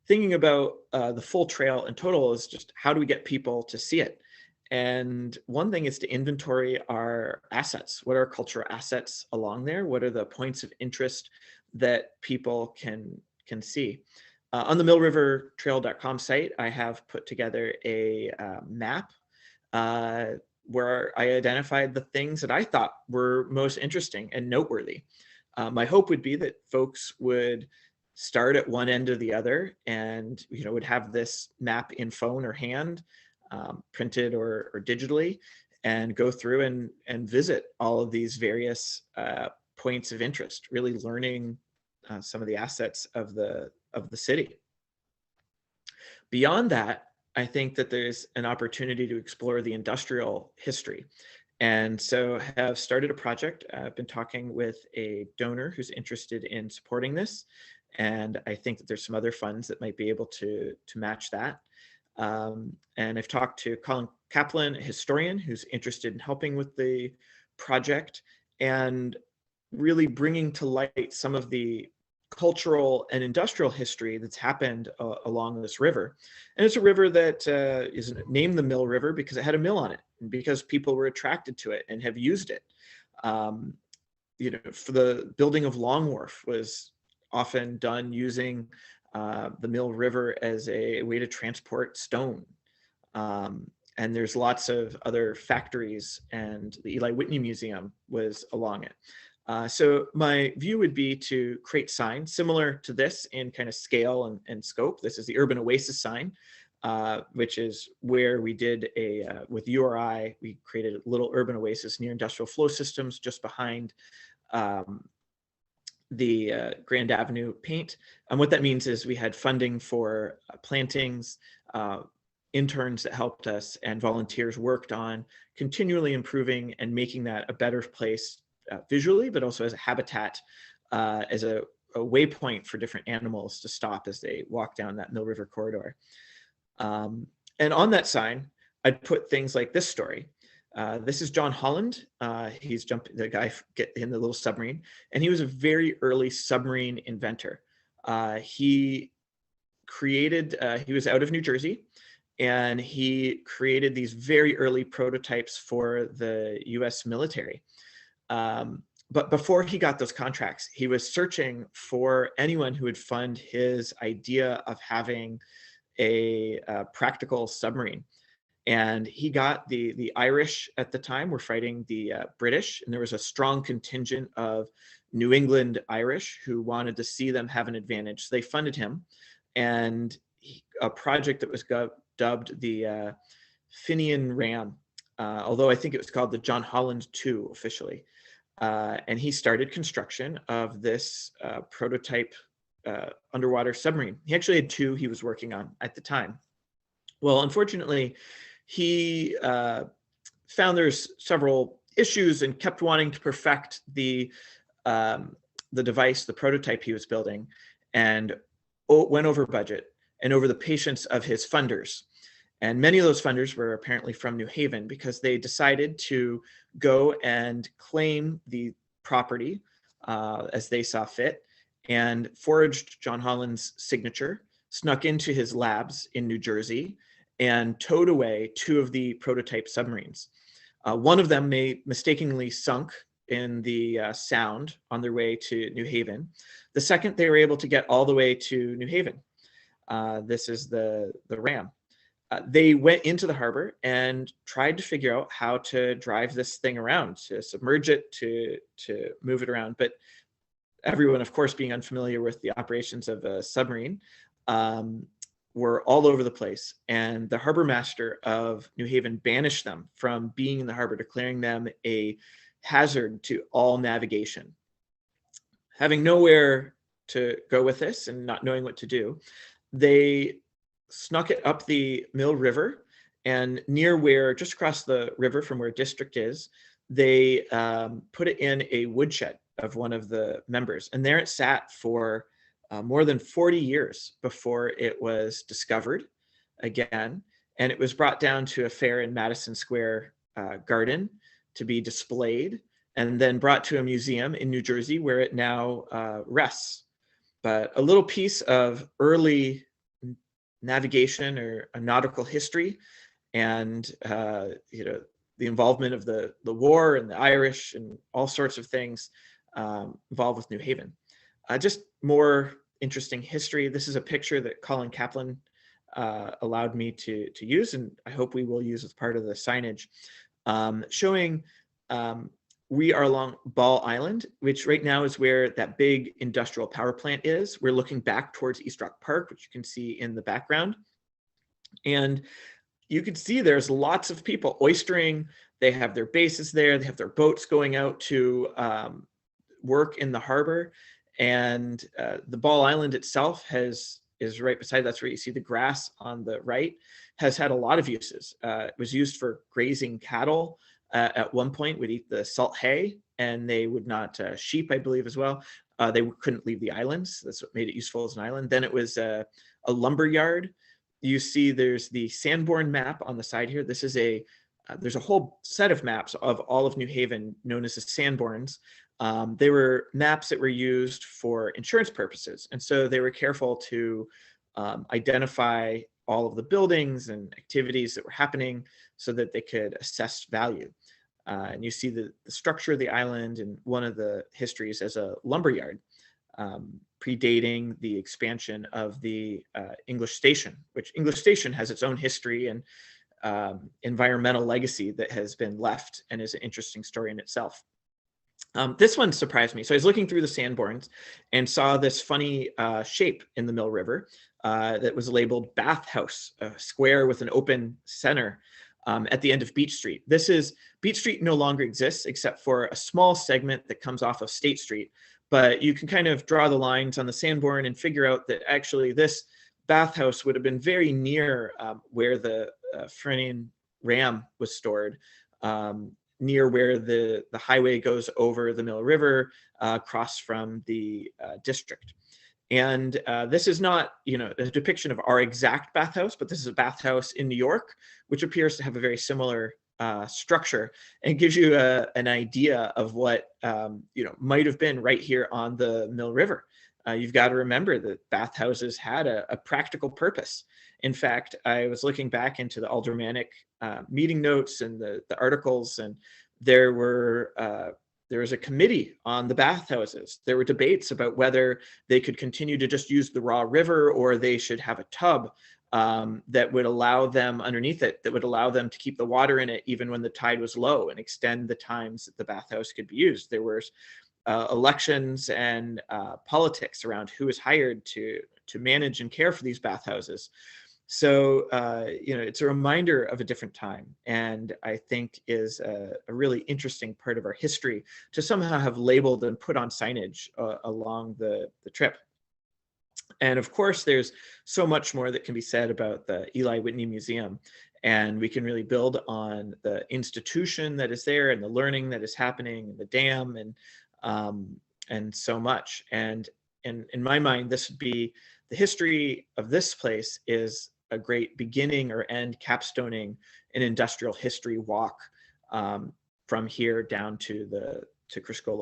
thinking about the full trail in total is just how do we get people to see it? And one thing is to inventory our assets. What are cultural assets along there? What are the points of interest that people can see? On the millrivertrail.com site, I have put together a map uh, where I identified the things that I thought were most interesting and noteworthy. My hope would be that folks would start at one end or the other and would have this map in phone or hand, printed or digitally, and go through and visit all of these various points of interest, really learning some of the assets of the city. Beyond that, I think that there's an opportunity to explore the industrial history. And so have started a project. I've been talking with a donor who's interested in supporting this. And I think that there's some other funds that might be able to match that. And I've talked to Colin Kaplan, a historian who's interested in helping with the project and really bringing to light some of the cultural and industrial history that's happened along this river. And it's a river that is named the Mill River because it had a mill on it and because people were attracted to it and have used it. For the building of Long Wharf was often done using the Mill River as a way to transport stone. And there's lots of other factories, and the Eli Whitney Museum was along it. So my view would be to create signs similar to this in kind of scale and scope. This is the Urban Oasis sign, which is where we did with URI, we created a little urban oasis near industrial flow systems just behind the Grand Avenue paint. And what that means is we had funding for plantings, interns that helped us, and volunteers worked on continually improving and making that a better place visually, but also as a habitat, as a waypoint for different animals to stop as they walk down that Mill River corridor. And on that sign, I'd put things like this story. This is John Holland. He's the guy in the little submarine, and he was a very early submarine inventor. He was out of New Jersey, and he created these very early prototypes for the US military. But before he got those contracts, he was searching for anyone who would fund his idea of having a practical submarine. And he got the Irish at the time were fighting the British, and there was a strong contingent of New England Irish who wanted to see them have an advantage. So they funded him, and a project that was dubbed the Finian Ram, although I think it was called the John Holland II officially. And he started construction of this prototype underwater submarine. He actually had two he was working on at the time. Well, unfortunately, he found there's several issues and kept wanting to perfect the device, the prototype he was building, and went over budget and over the patience of his funders. And many of those funders were apparently from New Haven because they decided to go and claim the property as they saw fit, and forged John Holland's signature, snuck into his labs in New Jersey, and towed away two of the prototype submarines. One of them mistakenly sunk in the Sound on their way to New Haven. The second, they were able to get all the way to New Haven. This is the Ram. They went into the harbor and tried to figure out how to drive this thing around, to submerge it, to move it around. But everyone, of course, being unfamiliar with the operations of a submarine, were all over the place. And the harbor master of New Haven banished them from being in the harbor, declaring them a hazard to all navigation. Having nowhere to go with this and not knowing what to do, they snuck it up the Mill River, and near just across the river from where District is, they put it in a woodshed of one of the members. And there it sat for more than 40 years before it was discovered again. And it was brought down to a fair in Madison Square Garden to be displayed, and then brought to a museum in New Jersey where it now rests. But a little piece of early navigation or a nautical history, and the involvement of the war and the Irish and all sorts of things involved with New Haven. Just more interesting history. This is a picture that Colin Kaplan allowed me to use, and I hope we will use as part of the signage, showing we are along Ball Island, which right now is where that big industrial power plant is. We're looking back towards East Rock Park, which you can see in the background. And you can see there's lots of people oystering. They have their bases there. They have their boats going out to work in the harbor. And the Ball Island itself is right beside, that's where you see the grass on the right, has had a lot of uses. It was used for grazing cattle. At one point would eat the salt hay, and they would not, sheep, I believe, as well. They couldn't leave the islands. That's what made it useful as an island. Then it was a lumber yard. You see there's the Sanborn map on the side here. This is there's a whole set of maps of all of New Haven known as the Sanborns. They were maps that were used for insurance purposes. And so they were careful to identify all of the buildings and activities that were happening so that they could assess value. And you see the structure of the island, and one of the histories as a lumberyard, predating the expansion of the English Station, which English Station has its own history and environmental legacy that has been left and is an interesting story in itself. This one surprised me. So I was looking through the Sanborns and saw this funny shape in the Mill River that was labeled Bathhouse, a square with an open center at the end of Beach Street. Beach Street no longer exists except for a small segment that comes off of State Street, but you can kind of draw the lines on the Sanborn and figure out that actually this bathhouse would have been very near where the Frenian Ram was stored, near where the highway goes over the Mill River, across from the district. And this is not, a depiction of our exact bathhouse, but this is a bathhouse in New York, which appears to have a very similar structure, and gives you an idea of what might have been right here on the Mill River. You've got to remember that bathhouses had a practical purpose. In fact, I was looking back into the aldermanic meeting notes and the articles, and there was a committee on the bathhouses. There were debates about whether they could continue to just use the raw river, or they should have a tub that would allow them underneath it, that would allow them to keep the water in it even when the tide was low, and extend the times that the bathhouse could be used. There were elections and politics around who was hired to manage and care for these bathhouses. So, it's a reminder of a different time, and I think is a really interesting part of our history to somehow have labeled and put on signage along the trip. And of course, there's so much more that can be said about the Eli Whitney Museum, and we can really build on the institution that is there and the learning that is happening, and the dam, and so much. And in my mind, this would be the history of this place is a great beginning or end capstoning an industrial history walk from here down to Criscolo